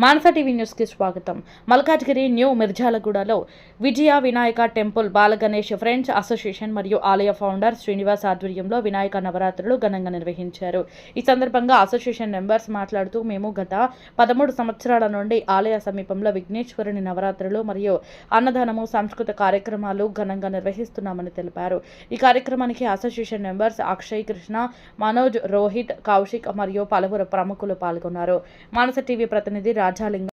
మానస TV న్యూస్కి స్వాగతం. Malkajgiri new మిర్జాలగూడలో Vijaya Vinayaka temple Balaganesh friends association మరియు ఆలయ ఫౌండర్ శ్రీనివాస్ ఆధ్వర్యంలో వినాయక నవరాత్రులు ఘనంగా నిర్వహించారు. ఈ సందర్భంగా అసోసియేషన్ మెంబర్స్ మాట్లాడుతూ, మేము గత 13 సంవత్సరాల నుండి ఆలయ సమీపంలో విఘ్నేశ్వరుని నవరాత్రులు మరియు అన్నదానము సాంస్కృతిక కార్యక్రమాలు ఘనంగా నిర్వహిస్తున్నామని తెలిపారు. ఈ కార్యక్రమానికి అసోసియేషన్ మెంబర్స్ అక్షయ్, కృష్ణ, మనోజ్, రోహిత్, కౌశిక్ మరియు పలువురు ప్రముఖులు పాల్గొన్నారు. మానస టీవీ ప్రతినిధి రాజాలింగం.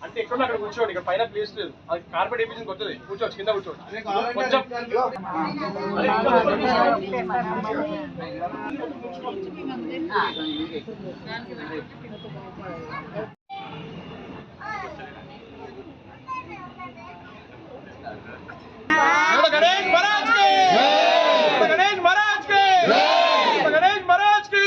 అంటే ఎక్కడ అక్కడ కూర్చోండి, ఇక్కడ పైన ప్లేస్ లేదు, అది కార్పెట్ వేయించింది కొత్తది, కూర్చోవచ్చు, కింద కూర్చోండి కొంచెం. गणेश महाराज के गणेश महाराज के गणेश महाराज की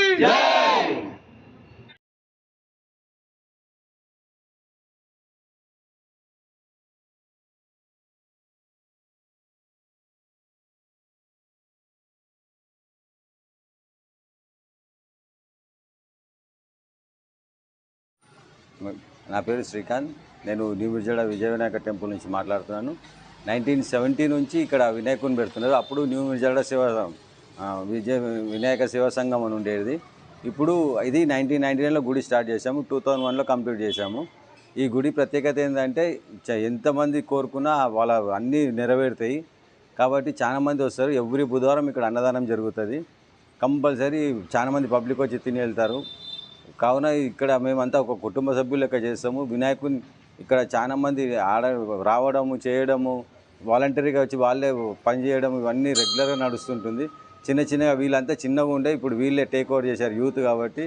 నా పేరు శ్రీకాంత్. నేను న్యూ మిర్జాడ విజయ వినాయక టెంపుల్ నుంచి మాట్లాడుతున్నాను. 1970 నుంచి ఇక్కడ వినాయకుని పెడుతున్నారు. అప్పుడు న్యూ మిర్జాడ వినాయక సేవా సంఘం అని ఉండేది. ఇప్పుడు ఇది 1999లో గుడి స్టార్ట్ చేశాము, 2001లో కంప్లీట్ చేశాము. ఈ గుడి ప్రత్యేకత ఏంటంటే ఎంతమంది కోరుకున్నా వాళ్ళ అన్నీ నెరవేరుతాయి. కాబట్టి చాలామంది వస్తారు. ఎవ్రీ బుధవారం ఇక్కడ అన్నదానం జరుగుతుంది. కంపల్సరీ చాలామంది పబ్లిక్ వచ్చి తిని వెళ్తారు. కావున ఇక్కడ మేమంతా ఒక కుటుంబ సభ్యులు లెక్క చేస్తాము. వినాయకుని ఇక్కడ చాలామంది రావడము, చేయడము, వాలంటరీగా వచ్చి వాళ్ళే పని చేయడం, ఇవన్నీ రెగ్యులర్గా నడుస్తుంటుంది. చిన్నగా వీళ్ళంతా చిన్నగా ఉండే ఇప్పుడు వీళ్ళే టేక్ ఓవర్ చేశారు యూత్ కాబట్టి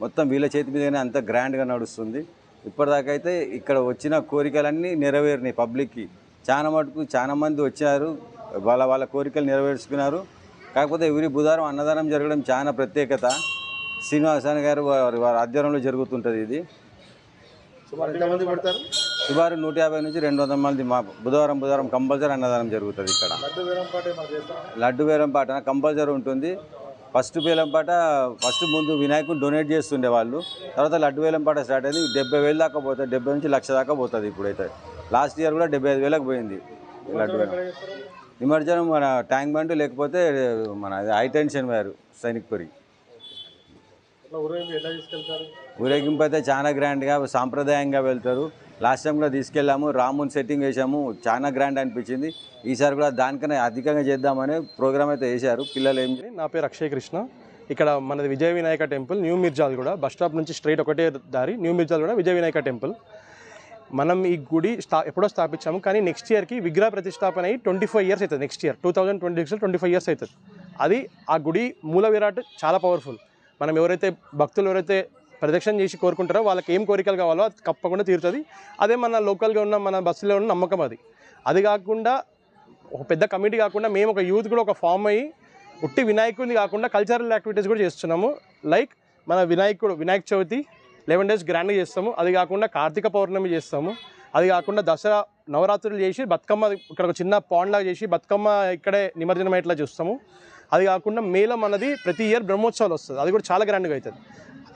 మొత్తం వీళ్ళ చేతి మీదనే అంతా గ్రాండ్గా నడుస్తుంది. ఇప్పటిదాకా అయితే ఇక్కడ వచ్చిన కోరికలన్నీ నెరవేరినాయి. పబ్లిక్కి చాలామంది వచ్చారు, వాళ్ళ కోరికలు నెరవేర్చుకున్నారు. కాకపోతే ఎవ్రీ బుధవారం అన్నదానం జరగడం చాలా ప్రత్యేకత. శ్రీనివాసన్ గారు వారి ఆధ్వర్యంలో జరుగుతుంటుంది. ఇది సుమారు 150 నుంచి 200 మంది బుధవారం కంపల్సరీ అన్నదానం జరుగుతుంది. ఇక్కడ లడ్డు వేలం పాట కంపల్సరీ ఉంటుంది. ఫస్ట్ ముందు వినాయకుని డొనేట్ చేస్తుండే వాళ్ళు, తర్వాత లడ్డు వేలం పాట స్టార్ట్ అయింది. 70,000 దాకా పోతుంది, 70 నుంచి 1,00,000 దాకా పోతుంది. ఇప్పుడైతే లాస్ట్ ఇయర్ కూడా 75,000కు పోయింది లడ్డు వేలం. నిమజ్జనం మన ట్యాంక్ బండ్, లేకపోతే మన హైటెన్షన్ వైర్ సైనిక్పురి. ఊరేగింపు అయితే చాలా గ్రాండ్గా సాంప్రదాయంగా వెళ్తారు. లాస్ట్ టైం కూడా తీసుకెళ్ళాము, రాముని సెట్టింగ్ వేసాము, చాలా గ్రాండ్ అనిపించింది. ఈసారి కూడా దానికన్నా అధికంగా చేద్దామని ప్రోగ్రామ్ అయితే వేశారు పిల్లలు. నా పేరు అక్షయ్ కృష్ణ. ఇక్కడ మనది Vijaya Vinayaka temple, new Mirjalaguda bus stop నుంచి స్ట్రైట్ ఒకటే దారి, న్యూ మిర్జాలగూడ విజయ వినాయక టెంపుల్. మనం ఈ గుడి ఎప్పుడో స్థాపించాము, కానీ నెక్స్ట్ ఇయర్కి విగ్రహ ప్రతిష్టాపన అయ్యి 25 ఇయర్స్ అవుతుంది. నెక్స్ట్ ఇయర్ 2026లో 25 ఇయర్స్ అవుతుంది. అది ఆ గుడి మూల విరాట్ చాలా పవర్ఫుల్. మనం భక్తులు ఎవరైతే ప్రదక్షిణ చేసి కోరుకుంటారో వాళ్ళకి ఏం కోరికలు కావాలో అది తప్పకుండా తీరుతుంది. అదే మన లోకల్గా ఉన్న మన బస్సులో ఉన్న నమ్మకం. అది కాకుండా ఒక పెద్ద కమిటీ కాకుండా మేము ఒక యూత్ కూడా ఒక ఫామ్ అయ్యి ఉట్టి వినాయకుడిని కాకుండా కల్చరల్ యాక్టివిటీస్ కూడా చేస్తున్నాము. లైక్ మన వినాయక చవితి 11 days గ్రాండ్గా చేస్తాము. అది కాకుండా కార్తీక పౌర్ణమి చేస్తాము. అది కాకుండా దసరా నవరాత్రులు చేసి బతుకమ్మ ఇక్కడ ఒక చిన్న పాండ్ లాగా చేసి బతుకమ్మ ఇక్కడే నిమజ్జనం అయ్యేట్లా చూస్తాము. అది కాకుండా మేలో మనది ప్రతి ఇయర్ బ్రహ్మోత్సవాలు వస్తుంది, అది కూడా చాలా గ్రాండ్గా అవుతుంది.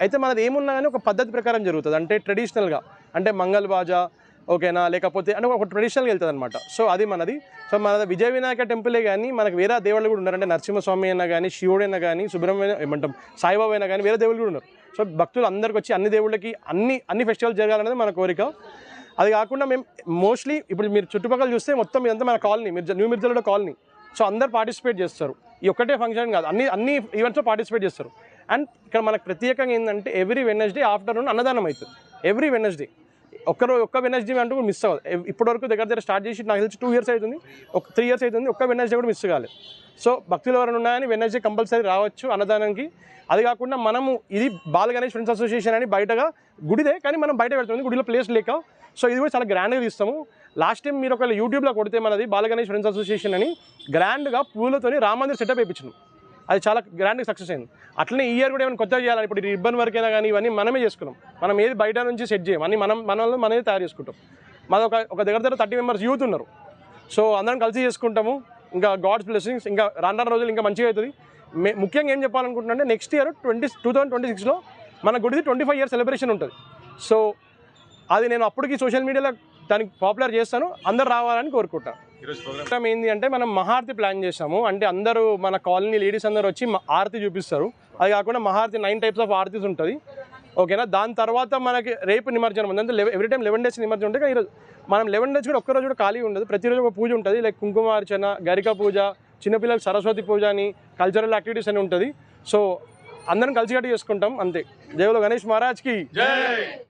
అయితే మనది ఏమున్నా కానీ ఒక పద్ధతి ప్రకారం జరుగుతుంది. అంటే ట్రెడిషనల్గా, అంటే మంగళ బాజా ఓకేనా, లేకపోతే అంటే ఒక ట్రెడిషనల్గా వెళ్తుంది అనమాట. సో అది మనది. సో మనది విజయ వినాయక టెంపులే కానీ మనకు వేరే దేవుళ్ళు కూడా ఉన్నారు. అంటే నరసింహస్వామి అయినా కానీ, శివుడు అయినా కానీ, సుబ్రహ్మణ్యం ఏమంటాం సాయిబాబా అయినా కానీ, వేరే దేవుళ్ళు కూడా ఉన్నారు. సో భక్తులు అందరికి వచ్చి అన్ని దేవుళ్ళకి అన్ని ఫెస్టివల్స్ జరగాలనేది మన కోరిక. అది కాకుండా మేము మోస్ట్లీ ఇప్పుడు మీరు చుట్టుపక్కల చూస్తే మొత్తం ఇదంతా మన colony, new Mirjalguda colony. So అందరు పార్టిసిపేట్ చేస్తారు. ఈ ఒక్కటే ఫంక్షన్ కాదు, అన్ని ఈవెంట్స్లో పార్టిసిపేట్ చేస్తారు. అండ్ ఇక్కడ మనకు ప్రత్యేకంగా ఏంటంటే ఎవ్రీ వెడ్నెస్డే ఆఫ్టర్నూన్ అన్నదానం అవుతుంది. ఎవ్రీ వెడ్నెస్డే ఒక్క వెనస్డే అంటూ మిస్ అవ్వదు. ఇప్పటివరకు దగ్గర స్టార్ట్ చేసి నాకు తెలిసి 2 years అవుతుంది, 3 years అవుతుంది, ఒక్క వెనస్డే కూడా మిస్ కాలేదు. సో భక్తులు ఎవరైనా ఉన్నాయని వెనస్డే కంపల్సరీ రావచ్చు అన్నదానానికి. అది కాకుండా మనము ఇది బాల గణేష్ ఫ్రెండ్స్ అసోసియేషన్ అని బయటగా గుడిదే, కానీ మనం బయట పెడుతుంది గుడిలో ప్లేస్ లేక. సో ఇది కూడా చాలా గ్రాండ్గా తీస్తాము. లాస్ట్ టైం మీరు ఒకవేళ యూట్యూబ్లో కొడితే మనది బాల గణేష్ ఫ్రెండ్స్ అసోసియేషన్ అని గ్రాండ్గా పూలతోని రామ మందిర్ సెటప్ వేయించినాం. అది చాలా గ్రాండ్గా సక్సెస్ అయింది. అట్లనే ఈ ఇయర్ కూడా ఏమైనా కొత్తగా చేయాలని, ఇప్పుడు రిబ్బన్ వర్క్ అయినా కానీ ఇవన్నీ మనమే చేసుకున్నాం. మనం ఏది బయట నుంచి సెట్ చేయం, అన్ని మనమే తయారు చేసుకుంటాం. మాది ఒక దగ్గర 30 members యూత్ ఉన్నారు. సో అందరం కలిసి చేసుకుంటాము. ఇంకా గాడ్స్ బ్లెస్సింగ్స్ ఇంకా రాను రోజులు ఇంకా మంచిగా అవుతుంది. ముఖ్యంగా ఏం చెప్పాలనుకుంటున్నా, నెక్స్ట్ ఇయర్ 2026లో మన గుడిది 25 years సెలబ్రేషన్ ఉంటుంది. సో అది నేను అప్పటికి సోషల్ మీడియాలో దానికి పాపులర్ చేస్తాను, అందరు రావాలని కోరుకుంటాను. ఈరోజు ప్రోగ్రామ్ ఏంటి అంటే మనం మహారతి ప్లాన్ చేసాము. అంటే అందరూ మన కాలనీ లేడీస్ అందరూ వచ్చి ఆరతి చూపిస్తారు. అది కాకుండా మహారతి 9 types ఆఫ్ ఆరతీస్ ఉంటుంది, ఓకేనా. దాని తర్వాత మనకి రేపు నిమజ్జనం ఉంది. అంటే ఎవ్రీ టైం 11 days నిమజ్జనం ఉంటుంది. ఈరోజు మనం 11 days కూడా ఒక్కరోజు కూడా ఖాళీ ఉండదు. ప్రతిరోజు ఒక పూజ ఉంటుంది, లైక్ కుంకుమార్చన, గరిక పూజ, చిన్నపిల్లలకు సరస్వతి పూజ అని, కల్చరల్ యాక్టివిటీస్ అని ఉంటుంది. సో అందరం కలిసికట్టు చేసుకుంటాం అంతే. జై బోలో గణేష్ మహారాజ్కి జై.